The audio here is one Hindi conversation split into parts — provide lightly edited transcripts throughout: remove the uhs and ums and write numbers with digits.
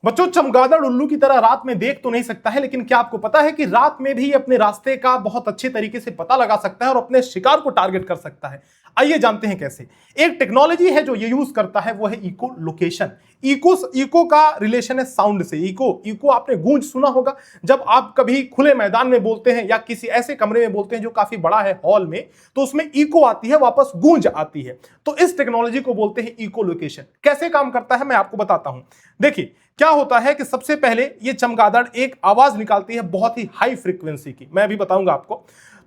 बच्चों, चमगादड़ उल्लू की तरह रात में देख तो नहीं सकता है, लेकिन क्या आपको पता है कि रात में भी अपने रास्ते का बहुत अच्छे तरीके से पता लगा सकता है और अपने शिकार को टारगेट कर सकता है। आइए जानते हैं कैसे। एक टेक्नोलॉजी है जो ये यूज करता है, वो है इको लोकेशन। इको का रिलेशन है साउंड से। इको आपने गूंज सुना होगा। जब आप कभी खुले मैदान में बोलते हैं या किसी ऐसे कमरे में बोलते हैं जो काफी बड़ा है, हॉल में, तो उसमें इको आती है, वापस गूंज आती है। तो इस टेक्नोलॉजी को बोलते हैं इको लोकेशन। कैसे काम करता है मैं आपको बताता हूं। देखिए क्या होता है कि सबसे पहले ये चमगादड़ एक आवाज निकालती है बहुत ही हाई फ्रीक्वेंसी की, मैं अभी बताऊंगा आपको।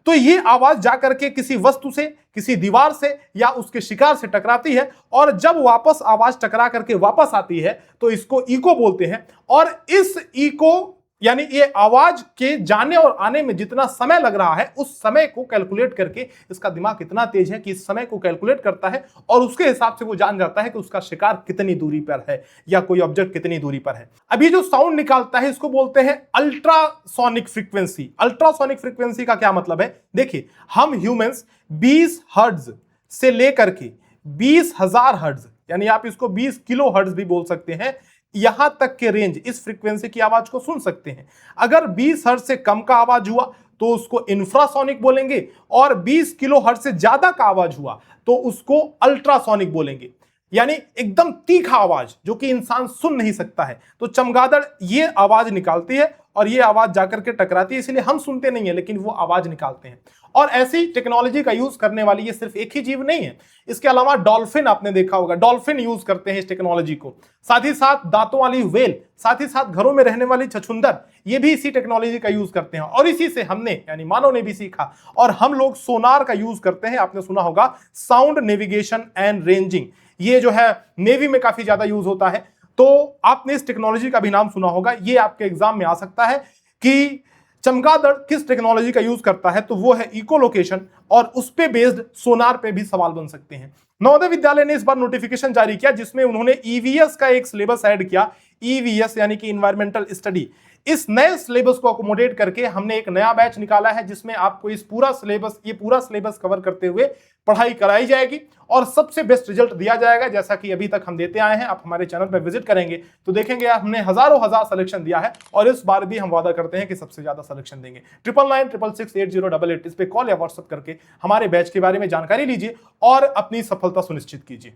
तो ये आवाज जाकर के किसी वस्तु से, किसी दीवार से या उसके शिकार से टकराती है, और जब वापस आवाज टकरा करके वापस आती है तो इसको इको बोलते हैं। और इस इको यानी ये आवाज के जाने और आने में जितना समय लग रहा है, उस समय को कैलकुलेट करके, इसका दिमाग इतना तेज है कि इस समय को कैलकुलेट करता है और उसके हिसाब से वो जान जाता है कि उसका शिकार कितनी दूरी पर है या कोई ऑब्जेक्ट कितनी दूरी पर है। अब ये जो साउंड निकालता है इसको बोलते हैं अल्ट्रासोनिक फ्रीक्वेंसी। अल्ट्रासोनिक फ्रीक्वेंसी का क्या मतलब है? देखिए, हम ह्यूमंस 20 हर्ट्ज से लेकर के 20,000 हर्ट्ज, यानी आप इसको 20 किलो हर्ट्ज भी बोल सकते हैं, यहां तक के रेंज इस फ्रीक्वेंसी की आवाज को सुन सकते हैं। अगर 20 हर्ट्ज से कम का आवाज हुआ तो उसको इंफ्रासोनिक बोलेंगे, और 20 किलो हर्ट्ज से ज्यादा का आवाज हुआ तो उसको अल्ट्रासोनिक बोलेंगे, यानी एकदम तीखा आवाज जो कि इंसान सुन नहीं सकता है। तो चमगादड़ ये आवाज निकालती है और ये आवाज जाकर के टकराती है, इसलिए हम सुनते नहीं है लेकिन वो आवाज निकालते हैं। और ऐसी टेक्नोलॉजी का यूज करने वाली ये सिर्फ एक ही जीव नहीं है। इसके अलावा डॉल्फिन आपने देखा होगा, डॉल्फिन यूज करते हैं इस टेक्नोलॉजी को। साथ ही साथ दांतों वाली व्हेल, साथ ही साथ घरों में रहने वाली छछूंदर, ये भी इसी टेक्नोलॉजी का यूज करते हैं। और इसी से हमने यानी मानव ने भी सीखा। और हम लोग सोनार का यूज करते हैं, आपने सुना होगा, साउंड नेविगेशन एंड रेंजिंग। ये जो है नेवी में काफी ज्यादा यूज होता है। तो आपने इस टेक्नोलॉजी का भी नाम सुना होगा। ये आपके एग्जाम में आ सकता है कि चमगादड़ किस टेक्नोलॉजी का यूज करता है, तो वो है इको लोकेशन, और उस पे बेस्ड सोनार पे भी सवाल बन सकते हैं। नवोदय विद्यालय ने इस बार नोटिफिकेशन जारी किया जिसमें उन्होंने ईवीएस का एक सिलेबस ऐड किया। ईवीएस यानी कि इन्वायरमेंटल स्टडी। इस नए सिलेबस को अकोमोडेट करके हमने एक नया बैच निकाला है जिसमें आपको इस पूरा सिलेबस कवर करते हुए पढ़ाई कराई जाएगी और सबसे बेस्ट रिजल्ट दिया जाएगा, जैसा कि अभी तक हम देते आए हैं। आप हमारे चैनल पर विजिट करेंगे तो देखेंगे हमने हजार सिलेक्शन दिया है, और इस बार भी हम वादा करते हैं कि सबसे ज्यादा सिलेक्शन देंगे। 9996668088 इस पे कॉल या व्हाट्सएप करके हमारे बैच के बारे में जानकारी लीजिए और अपनी सफलता सुनिश्चित कीजिए।